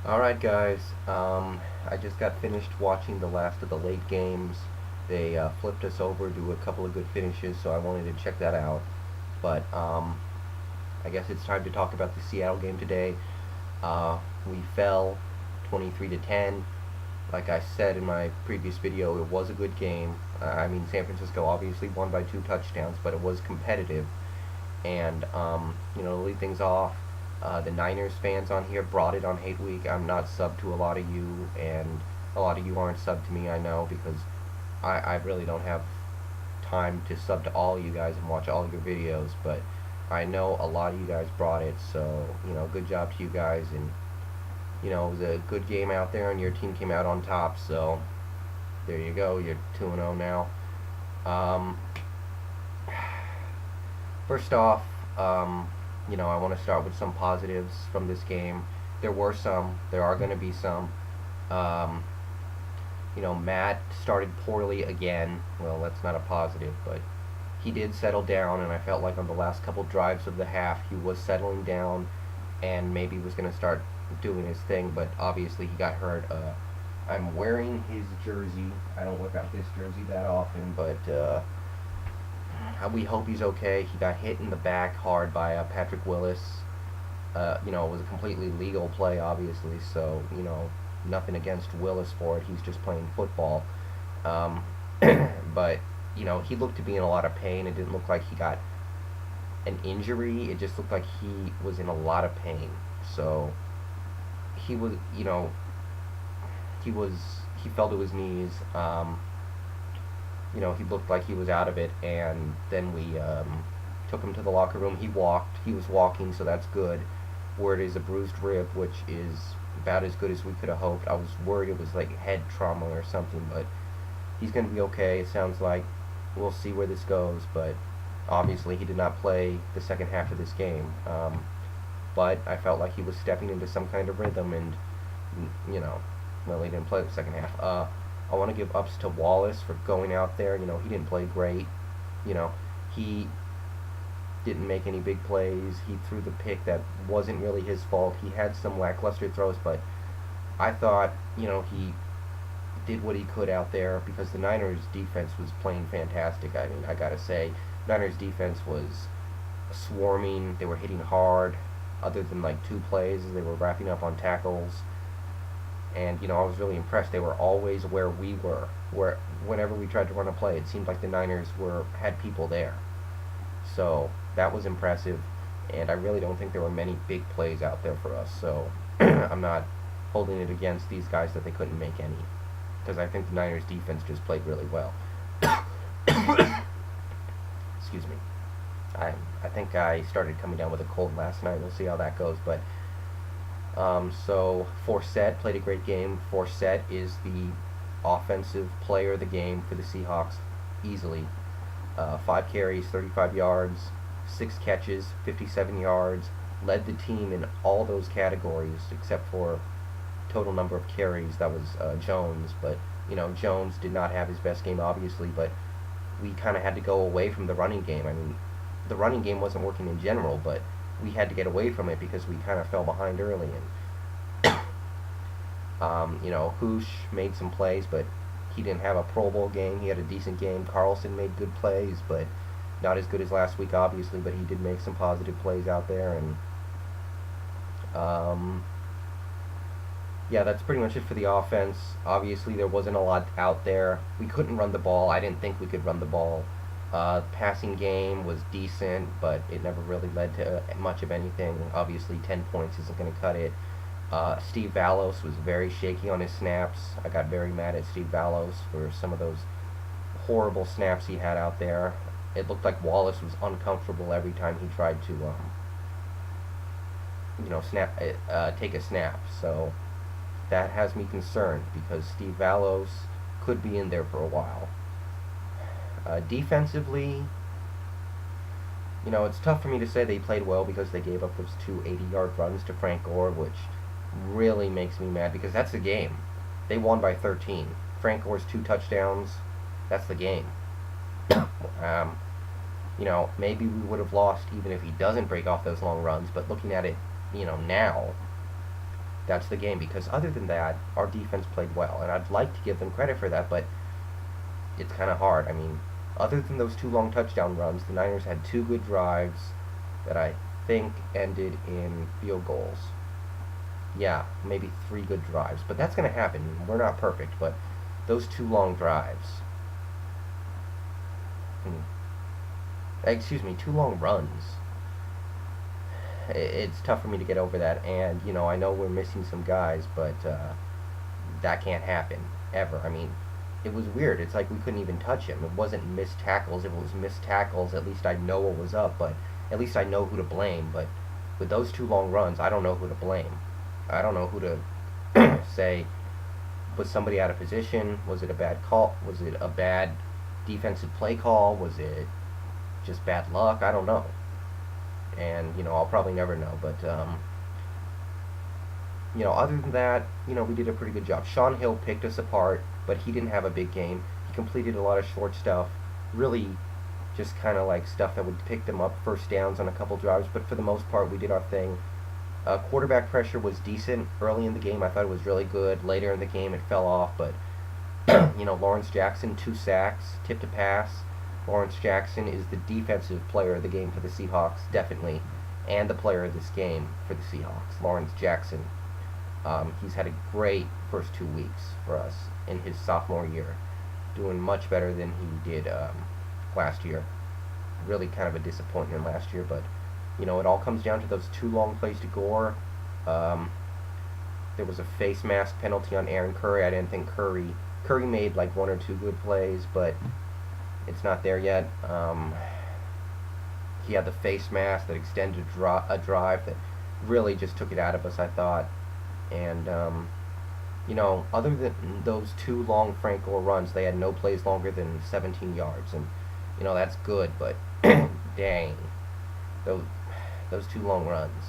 Alright guys, I just got finished watching the last of the late games. They flipped us over to a couple of good finishes, so I wanted to check that out. But I guess it's time to talk about the Seattle game today. We fell 23 to 10. Like I said in my previous video, it was a good game. I mean, San Francisco obviously won by 2 touchdowns, but it was competitive. And to lead things off, the Niners fans on here brought it on Hate Week. I'm not sub to a lot of you, and a lot of you aren't sub to me, I know, because I really don't have time to sub to all you guys and watch all your videos, but I know a lot of you guys brought it, so, good job to you guys, and, it was a good game out there, and your team came out on top, so there you go, you're 2-0 now. Um, First off, I want to start with some positives from this game. There were some. There are going to be some. Um, Matt started poorly again. Well, that's not a positive, but he did settle down, and I felt like on the last couple drives of the half, he was settling down and maybe was going to start doing his thing, but obviously he got hurt. I'm wearing his jersey. I don't whip out this jersey that often, but we hope he's okay. He got hit in the back hard by Patrick Willis. It was a completely legal play, obviously, so, nothing against Willis for it. He's just playing football. Um, but, he looked to be in a lot of pain. It didn't look like he got an injury. It just looked like he was in a lot of pain. So, he was, he fell to his knees. He looked like he was out of it, and then we took him to the locker room. He was walking, so that's good. Word is a bruised rib, which is about as good as we could have hoped. I was worried it was like head trauma or something, but he's going to be okay. It sounds like we'll see where this goes, but obviously he did not play the second half of this game. But I felt like he was stepping into some kind of rhythm, and, well, he didn't play the second half. I want to give ups to Wallace for going out there. He didn't play great. He didn't make any big plays. He threw the pick that wasn't really his fault. He had some lackluster throws, but I thought, he did what he could out there because the Niners defense was playing fantastic. I mean, I gotta say, Niners defense was swarming. They were hitting hard. Other than like 2 plays, they were wrapping up on tackles. And I was really impressed. They were always where we were. Where whenever we tried to run a play, it seemed like the Niners had people there. So that was impressive, and I really don't think there were many big plays out there for us. So I'm not holding it against these guys that they couldn't make any, because I think the Niners defense just played really well. Excuse me. I think I started coming down with a cold last night. We'll see how that goes, but. So Forsett played a great game. Forsett is the offensive player of the game for the Seahawks, easily. 5 carries, 35 yards, 6 catches, 57 yards. Led the team in all those categories except for total number of carries. That was Jones, but Jones did not have his best game, obviously. But we kind of had to go away from the running game. I mean, the running game wasn't working in general, but we had to get away from it because we kind of fell behind early. And Hoosh made some plays, but he didn't have a Pro Bowl game. He had a decent game. Carlson made good plays, but not as good as last week, obviously. But he did make some positive plays out there, and yeah, that's pretty much it for the offense. Obviously, there wasn't a lot out there. We couldn't run the ball. I didn't think we could run the ball. Passing game was decent, but it never really led to much of anything. Obviously, 10 points isn't going to cut it. Steve Vallos was very shaky on his snaps. I got very mad at Steve Vallos for some of those horrible snaps he had out there. It looked like Wallace was uncomfortable every time he tried to, take a snap. So that has me concerned because Steve Vallos could be in there for a while. Defensively, it's tough for me to say they played well because they gave up those 2 80-yard runs to Frank Gore, which really makes me mad because that's the game. They won by 13. Frank Gore's 2 touchdowns, that's the game. Maybe we would have lost even if he doesn't break off those long runs, but looking at it, now, that's the game. Because other than that, our defense played well, and I'd like to give them credit for that, but it's kind of hard. I mean, other than those 2 long touchdown runs, the Niners had 2 good drives that I think ended in field goals. Yeah, maybe 3 good drives, but that's going to happen. We're not perfect, but those 2 long drives, excuse me, 2 long runs. It's tough for me to get over that, and I know we're missing some guys, but that can't happen ever. I mean, it was weird. It's like we couldn't even touch him. It wasn't missed tackles. If it was missed tackles, at least I'd know what was up, but at least I know who to blame. But with those 2 long runs, I don't know who to blame. I don't know who to say, was somebody out of position? Was it a bad call? Was it a bad defensive play call? Was it just bad luck? I don't know. And, I'll probably never know. But, other than that, we did a pretty good job. Sean Hill picked us apart, but he didn't have a big game. He completed a lot of short stuff. Really just kind of like stuff that would pick them up, first downs on a couple drives. But for the most part, we did our thing. Quarterback pressure was decent early in the game. I thought it was really good. Later in the game, it fell off. But, Lawrence Jackson, 2 sacks, tipped a pass. Lawrence Jackson is the defensive player of the game for the Seahawks, definitely, and the player of this game for the Seahawks, Lawrence Jackson. He's had a great first 2 weeks for us in his sophomore year, doing much better than he did last year. Really kind of a disappointment last year, but it all comes down to those 2 long plays to Gore. There was a face mask penalty on Aaron Curry. I didn't think Curry made like 1 or 2 good plays, but it's not there yet. He had the face mask that extended a drive that really just took it out of us, I thought. And, other than those 2 long Frank Gore runs, they had no plays longer than 17 yards. And, that's good, but dang. Those 2 long runs.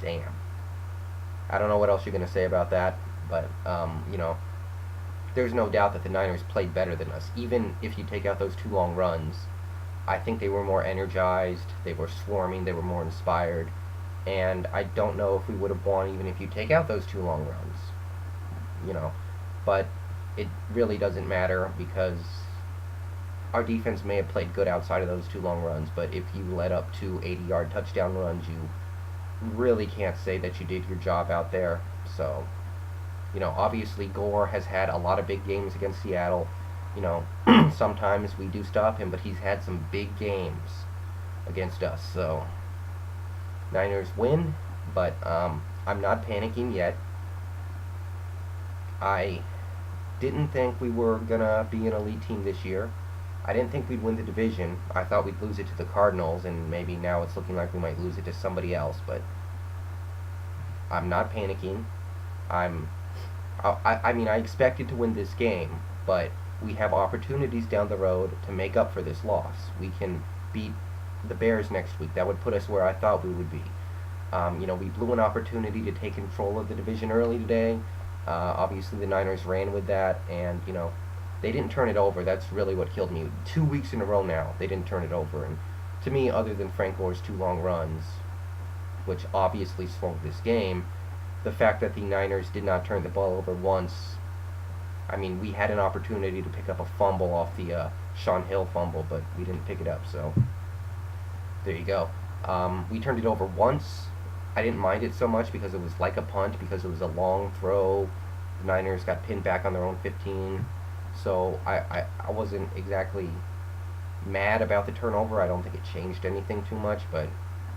Damn. I don't know what else you're going to say about that, but, there's no doubt that the Niners played better than us. Even if you take out those 2 long runs, I think they were more energized, they were swarming, they were more inspired, and I don't know if we would have won even if you take out those 2 long runs. But it really doesn't matter because our defense may have played good outside of those 2 long runs, but if you led up to 80-yard touchdown runs, you really can't say that you did your job out there. So, obviously Gore has had a lot of big games against Seattle. Sometimes we do stop him, but he's had some big games against us. So, Niners win, but I'm not panicking yet. I didn't think we were going to be an elite team this year. I didn't think we'd win the division. I thought we'd lose it to the Cardinals, and maybe now it's looking like we might lose it to somebody else, but I'm not panicking. I mean, I expected to win this game, but we have opportunities down the road to make up for this loss. We can beat the Bears next week. That would put us where I thought we would be. We blew an opportunity to take control of the division early today. Obviously, the Niners ran with that, and, they didn't turn it over. That's really what killed me. 2 weeks in a row now, they didn't turn it over. And to me, other than Frank Gore's 2 long runs, which obviously swung this game, the fact that the Niners did not turn the ball over once, I mean, we had an opportunity to pick up a fumble off the Sean Hill fumble, but we didn't pick it up, so there you go. We turned it over once. I didn't mind it so much because it was like a punt, because it was a long throw. The Niners got pinned back on their own 15, so I wasn't exactly mad about the turnover. I don't think it changed anything too much, but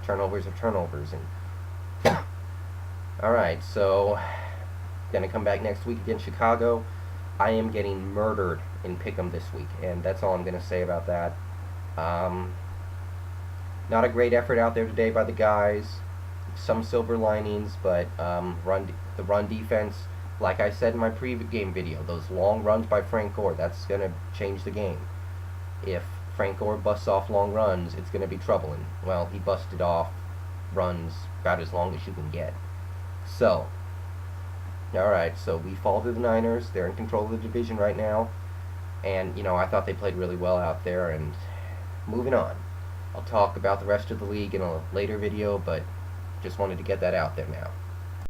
turnovers are turnovers. And alright, so gonna come back next week against Chicago. I am getting murdered in Pick'em this week, and that's all I'm gonna say about that. Not a great effort out there today by the guys. Some silver linings, but the run defense, like I said in my pre-game video, those long runs by Frank Gore, that's going to change the game. If Frank Gore busts off long runs, it's going to be troubling. Well, he busted off runs about as long as you can get. So, alright, so we fall to the Niners. They're in control of the division right now. And, I thought they played really well out there. And moving on. I'll talk about the rest of the league in a later video, but just wanted to get that out there now.